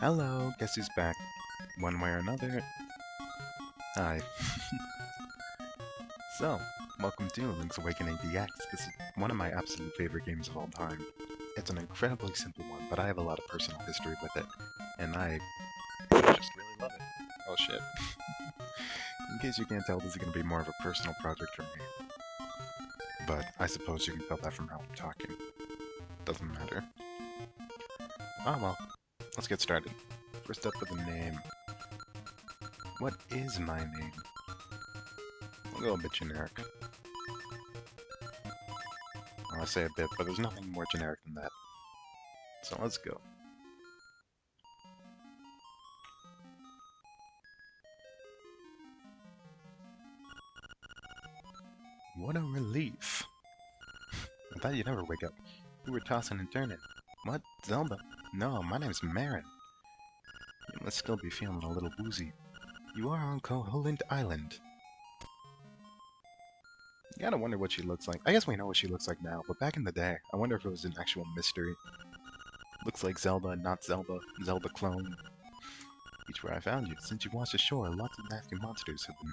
Hello, guess who's back? One way or another. Hi. So, welcome to Link's Awakening DX. This is one of my absolute favorite games of all time. It's an incredibly simple one, but I have a lot of personal history with it, and I just really love it. Oh shit. In case you can't tell, this is going to be more of a personal project for me. But I suppose you can tell that from how I'm talking. Doesn't matter. Oh well, let's get started. First up with a name. What is my name? We'll go a bit generic. I'll say a bit, but there's nothing more generic than that. So let's go. What a relief. I thought you'd never wake up. You were tossing and turning. What? Zelda? No, my name's Marin. You must still be feeling a little woozy. You are on Koholint Island. You gotta wonder what she looks like. I guess we know what she looks like now, but back in the day, I wonder if it was an actual mystery. Looks like Zelda, not Zelda. Zelda clone. Beach where I found you. Since you washed ashore, lots of nasty monsters have been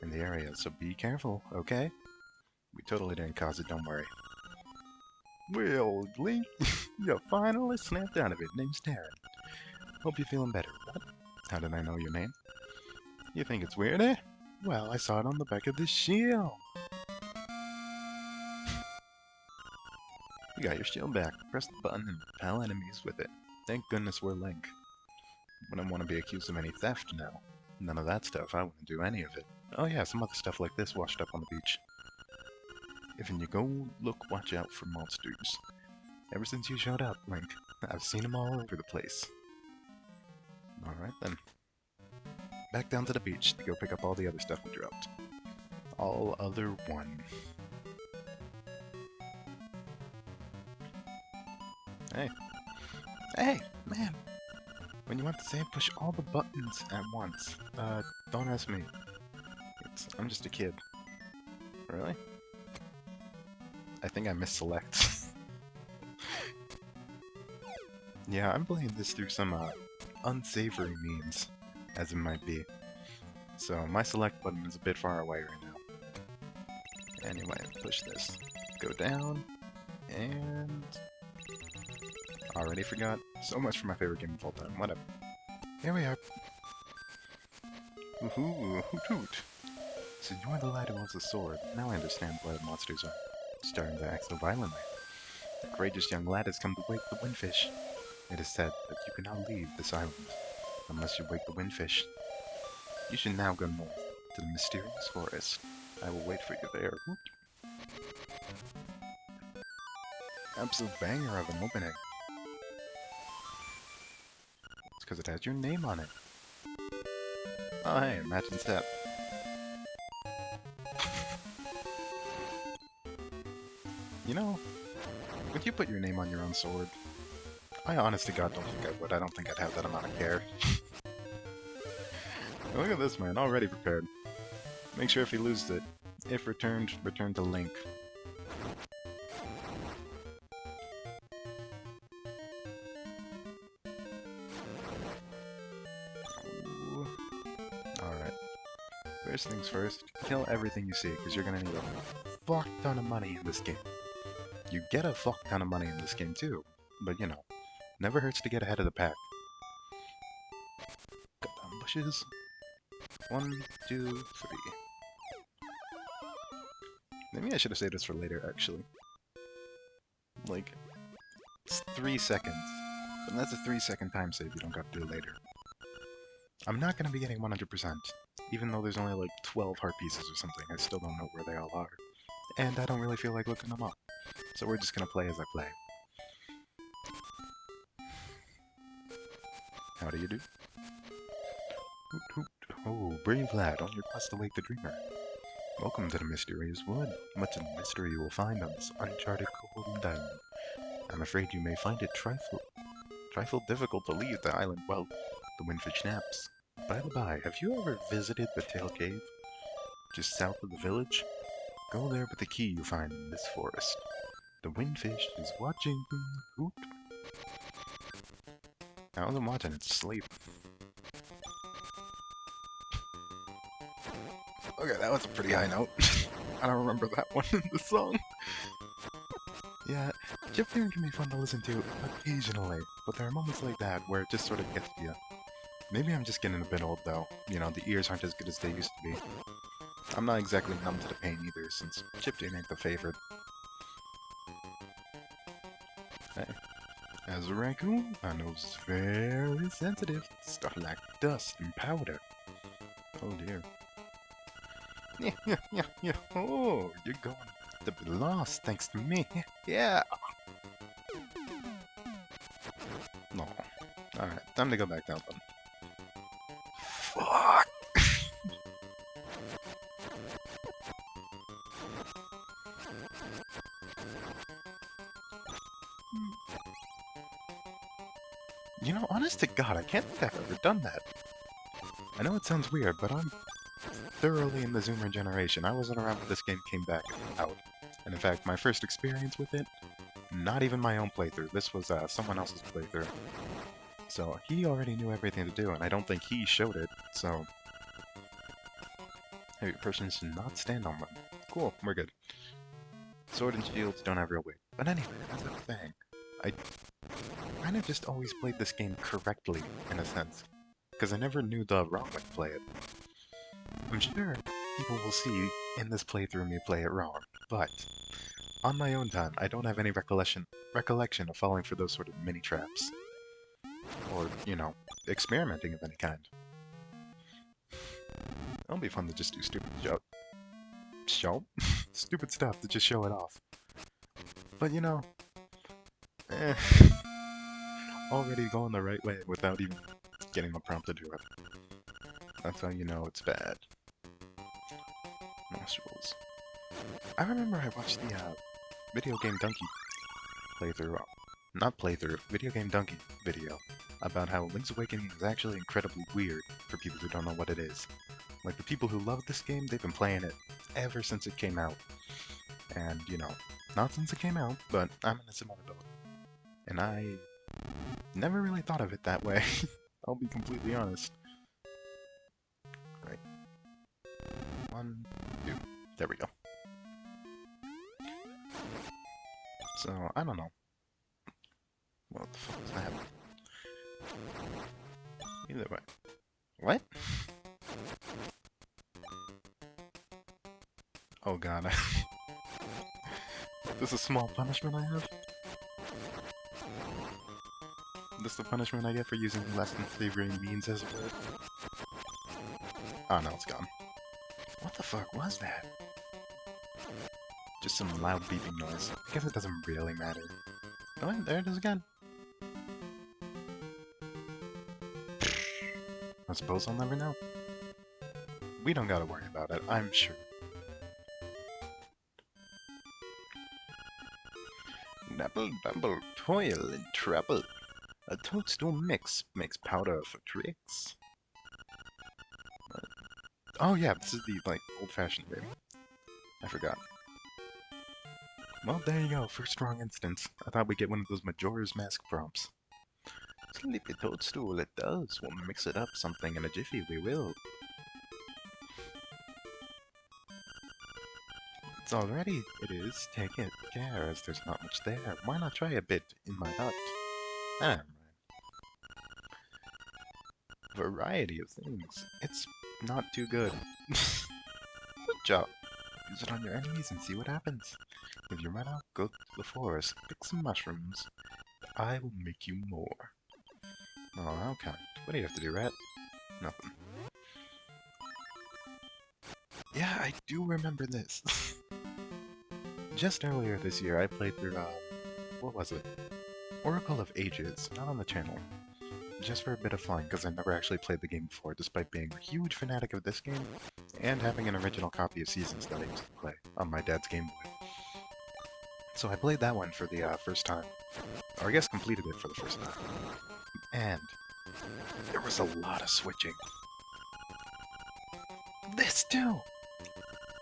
in the area, so be careful, okay? We totally didn't cause it, don't worry. Well, Link, you finally snapped out of it. Name's Taryn. Hope you're feeling better. What? How did I know your name? You think it's weird, eh? Well, I saw it on the back of the shield. You got your shield back. Press the button and repel enemies with it. Thank goodness we're Link. Wouldn't want to be accused of any theft now. None of that stuff. I wouldn't do any of it. Oh yeah, some other stuff like this washed up on the beach. If you go look, watch out for monsters. Ever since you showed up, Link, I've seen them all over the place. Alright then. Back down to the beach to go pick up all the other stuff we dropped. All other one. Hey. Hey, man! When you want to save, push all the buttons at once. Don't ask me. I'm just a kid. Really? I think I misselect. Yeah, I'm playing this through some unsavory means, as it might be. So my select button is a bit far away right now. Anyway, push this. Go down, and... already forgot. So much for my favorite game of all time. Whatever. Here we are. Woohoo, hoot hoot. So you are the lad who wants the sword. Now I understand why the monsters are starting to act so violently. The courageous young lad has come to wake the windfish. It is said that you cannot leave this island unless you wake the windfish. You should now go north to the mysterious forest. I will wait for you there. Whoop. Absolute banger of an opening. It's because it has your name on it. Oh hey, imagine step. You know, would you put your name on your own sword? I honest to God don't think I would. I don't think I'd have that amount of care. Look at this man, already prepared. Make sure if he loses it, if returned, return to Link. Alright. First things first, kill everything you see, because you're gonna need a fuck ton of money in this game. You get a fuck ton of money in this game too, but you know, never hurts to get ahead of the pack. Cut down bushes. 1, 2, 3. Maybe I should have saved this for later, actually. Like, it's 3 seconds. But that's a 3-second time save you don't got to do later. I'm not going to be getting 100%. Even though there's only like 12 heart pieces or something, I still don't know where they all are. And I don't really feel like looking them up. So we're just going to play as I play. How do you do? Hoot hoot. Oh, brave lad, on your quest to wake the dreamer. Welcome to the Mysterious Wood. Much of the mystery you will find on this uncharted Koholint Island. I'm afraid you may find it trifle difficult to leave the island while the windfish naps. By the by, have you ever visited the Tail Cave? Just south of the village? Go there with the key you find in this forest. The windfish is watching. Hoot. I wasn't watching it, sleep. Okay, that was a pretty high note. I don't remember that one in the song. Yeah, chiptune can be fun to listen to occasionally, but there are moments like that where it just sort of gets to you. Maybe I'm just getting a bit old though. You know, the ears aren't as good as they used to be. I'm not exactly numb to the pain either, since chiptune ain't the favorite. Hey, as a raccoon, my nose is very sensitive to stuff like dust and powder. Oh dear. Yeah. Oh, you're going to be lost thanks to me. Yeah. No. Alright, time to go back down then. Fuck! You know, honest to God, I can't think I've ever done that. I know it sounds weird, but I'm thoroughly in the Zoomer generation. I wasn't around when this game came back out. And in fact, my first experience with it, not even my own playthrough. This was someone else's playthrough. So he already knew everything to do, and I don't think he showed it, so... Heavy persons should not stand on them. Cool, we're good. Sword and shields don't have real weight. But anyway, as I was saying, I kind of just always played this game correctly, in a sense. Because I never knew the wrong way to play it. I'm sure people will see in this playthrough me play it wrong, but on my own time, I don't have any recollection of falling for those sort of mini traps. Or, you know, experimenting of any kind. It'll be fun to just do stupid stupid stuff to just show it off. But you know, already going the right way without even getting the prompt to do it. That's how you know it's bad. Nostrils. I remember I watched the Video Game Donkey playthrough, not playthrough, Video Game Donkey video about how Link's Awakening is actually incredibly weird for people who don't know what it is. Like, the people who love this game, they've been playing it ever since it came out. And, you know, not since it came out, but I'm in a similar boat. And I never really thought of it that way. I'll be completely honest. Right. 1, 2. There we go. So, I don't know. What the fuck is that? Either way. What? Oh god. This is a small punishment I have? This is the punishment I get for using less than savory means as a word? Oh no, it's gone. What the fuck was that? Just some loud beeping noise. I guess it doesn't really matter. Oh, there it is again. I suppose I'll never know. We don't gotta worry about it, I'm sure. Dabble, double, toil and trouble. A toadstool mix makes powder for tricks. Oh yeah, this is the, like, old-fashioned way. I forgot. Well, there you go, first wrong instance. I thought we'd get one of those Majora's Mask prompts. Sleepy toadstool, it does. We'll mix it up something in a jiffy, we will. It's all ready, it is. Take it, care, as there's not much there. Why not try a bit in my hut? Ah, variety of things. It's not too good. Good job. Use it on your enemies and see what happens. If you run out, go to the forest, pick some mushrooms. I will make you more. Oh, how kind. What do you have to do, rat? Nothing. Yeah, I do remember this. Just earlier this year, I played through, what was it? Oracle of Ages, not on the channel. Just for a bit of fun, because I never actually played the game before, despite being a huge fanatic of this game, and having an original copy of Seasons that I used to play on my dad's Game Boy. So I played that one for the first time. Or I guess completed it for the first time. And there was a lot of switching. This too!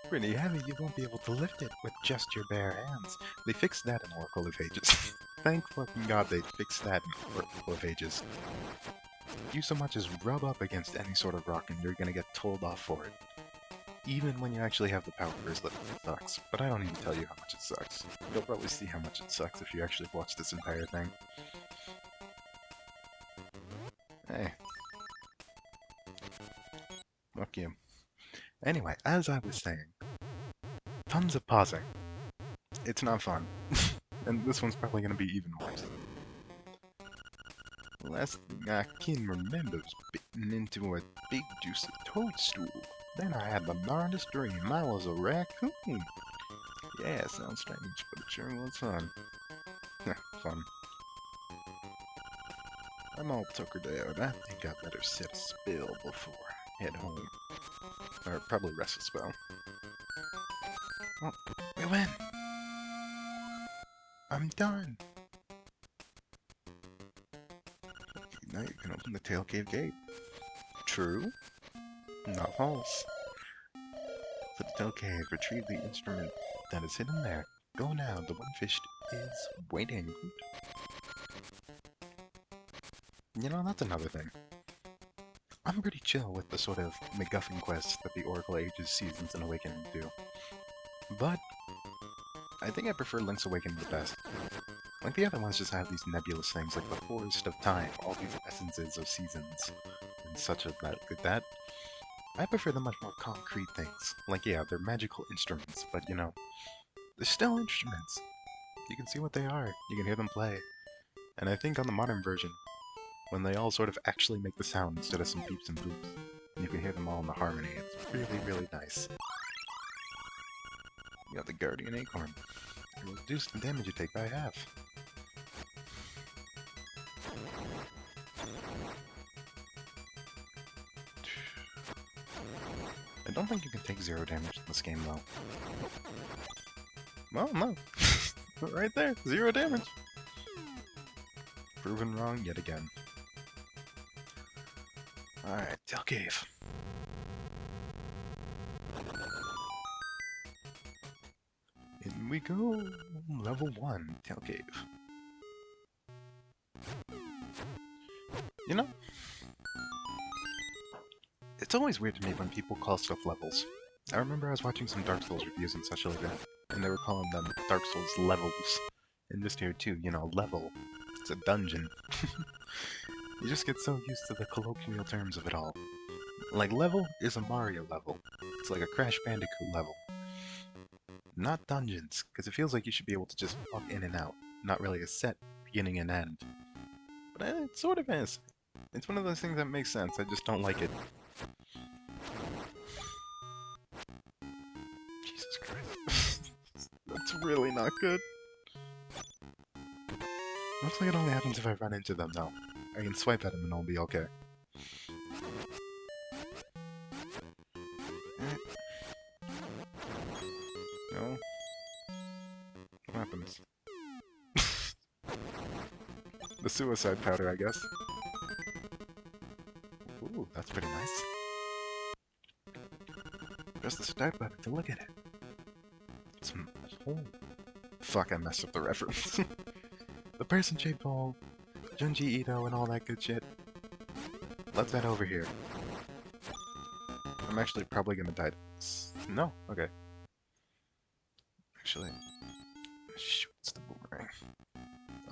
Pretty heavy, you won't be able to lift it with just your bare hands. They fixed that in Oracle of Ages. Thank fucking God they fixed that for a couple of ages. You so much as rub up against any sort of rock and you're gonna get told off for it. Even when you actually have the power bracelet, it sucks. But I don't need to tell you how much it sucks. You'll probably see how much it sucks if you actually watch this entire thing. Hey. Fuck you. Anyway, as I was saying, tons of pausing. It's not fun. And this one's probably gonna be even worse. Last thing I can remember was bitten into a big juicy toadstool. Then I had the darndest dream I was a raccoon. Yeah, sounds strange, but it sure was fun. Fun. I'm all tuckered out. I think I better set a spell before I head home. Or probably rest a spell. Oh, we win! I'm done! Now you can open the Tail Cave gate. True? Not false. For the Tail Cave, retrieve the instrument that is hidden there. Go now, the Windfish is waiting. You know, that's another thing. I'm pretty chill with the sort of MacGuffin quests that the Oracle Ages, Seasons, and Awakening do. But I think I prefer Link's Awakening the best. Like, the other ones just have these nebulous things, like the Forest of Time, all these essences of seasons, and such like that. I prefer the much more concrete things. Like, yeah, they're magical instruments, but, you know, they're still instruments. You can see what they are, you can hear them play. And I think on the modern version, when they all sort of actually make the sound instead of some beeps and boops, you can hear them all in the harmony, it's really, really nice. You got the Guardian Acorn. It will reduce the damage you take by half. I don't think you can take 0 damage in this game, though. Well, no. Right there, 0 damage. Proven wrong yet again. Alright, Tail Cave. In we go! Level 1, Tail Cave. You know, it's always weird to me when people call stuff levels. I remember I was watching some Dark Souls reviews and such like that, and they were calling them Dark Souls levels. And just here too, you know, level. It's a dungeon. You just get so used to the colloquial terms of it all. Like, level is a Mario level. It's like a Crash Bandicoot level. Not dungeons, because it feels like you should be able to just walk in and out. Not really a set beginning and end. But it sort of is. It's one of those things that makes sense, I just don't like it. Jesus Christ. That's really not good. Looks like it only happens if I run into them, though. I can swipe at them and I'll be okay. No? What happens? The suicide powder, I guess. Ooh, that's pretty nice. Press the start button to look at it. Oh. Fuck, I messed up the reference. The person-shaped ball, Junji Ito, and all that good shit. Let's head over here. I'm actually probably gonna die. No? Okay. Actually, shoot, it's the boomerang.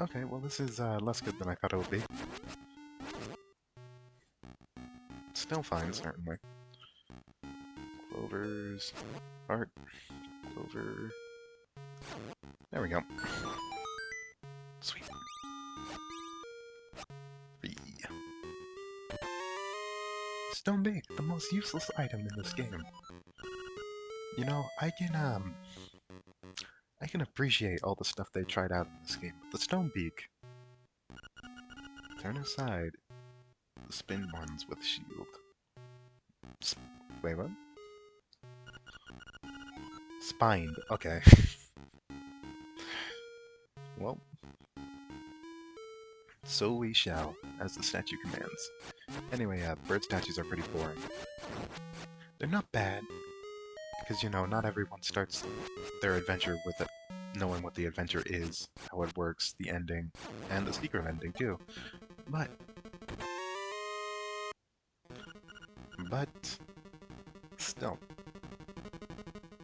Okay, well this is less good than I thought it would be. Still fine, certainly. Clovers, heart, clover. There we go. Sweet. 3. Stone Bake, the most useless item in this game. You know, I can appreciate all the stuff they tried out in this game, but the Stone Beak. Turn aside the spin ones with shield. Wait, what? Spined, okay. Well, so we shall, as the statue commands. Anyway, bird statues are pretty boring. They're not bad, because, you know, not everyone starts their adventure with knowing what the adventure is, how it works, the ending, and the secret ending too. But, but, still,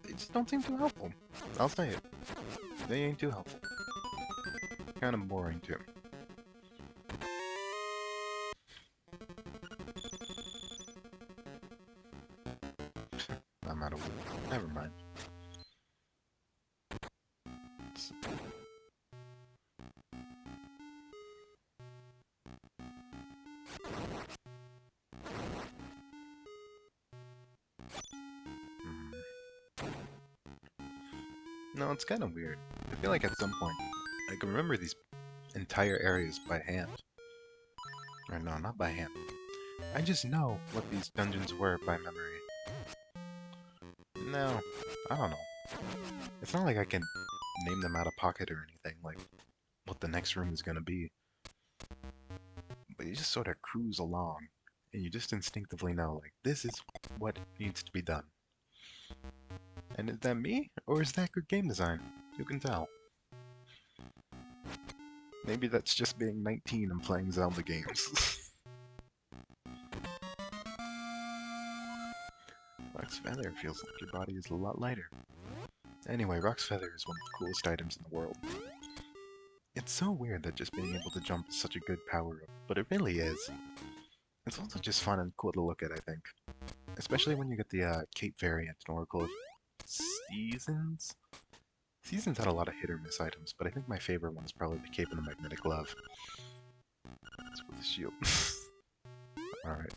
they just don't seem too helpful. I'll say it. They ain't too helpful. Kind of boring too. I'm out of wood. Never mind. No, it's kind of weird. I feel like at some point, I can remember these entire areas by hand. Or no, not by hand. I just know what these dungeons were by memory. No, I don't know. It's not like I can name them out of pocket or anything, like what the next room is gonna be. But you just sort of cruise along, and you just instinctively know, like, this is what needs to be done. And is that me, or is that good game design? Who can tell? Maybe that's just being 19 and playing Zelda games. Rock's Feather feels like your body is a lot lighter. Anyway, Rock's Feather is one of the coolest items in the world. It's so weird that just being able to jump is such a good power-up, but it really is. It's also just fun and cool to look at, I think. Especially when you get the Cape variant in Oracle of Seasons? Seasons had a lot of hit-or-miss items, but I think my favorite one is probably the Cape and the Magnetic Glove. That's with the shield. Alright.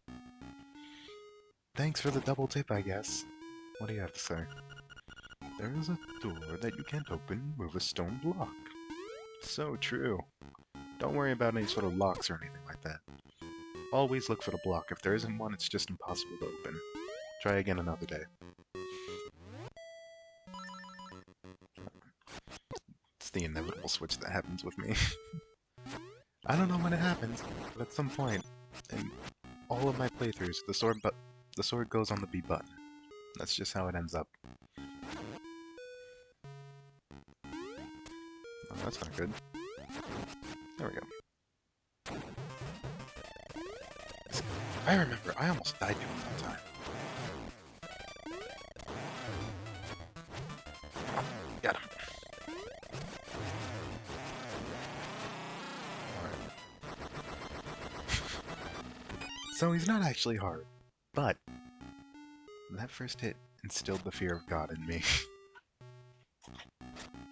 Thanks for the double tip, I guess. What do you have to say? There is a door that you can't open with a stone block. So true. Don't worry about any sort of locks or anything like that. Always look for the block. If there isn't one, it's just impossible to open. Try again another day. It's the inevitable switch that happens with me. I don't know when it happens, but at some point, in all of my playthroughs, the sword goes on the B button. That's just how it ends up. Oh, that's not good. There we go. I remember, I almost died doing that time. Got him. Alright. So he's not actually hard, but that first hit instilled the fear of God in me.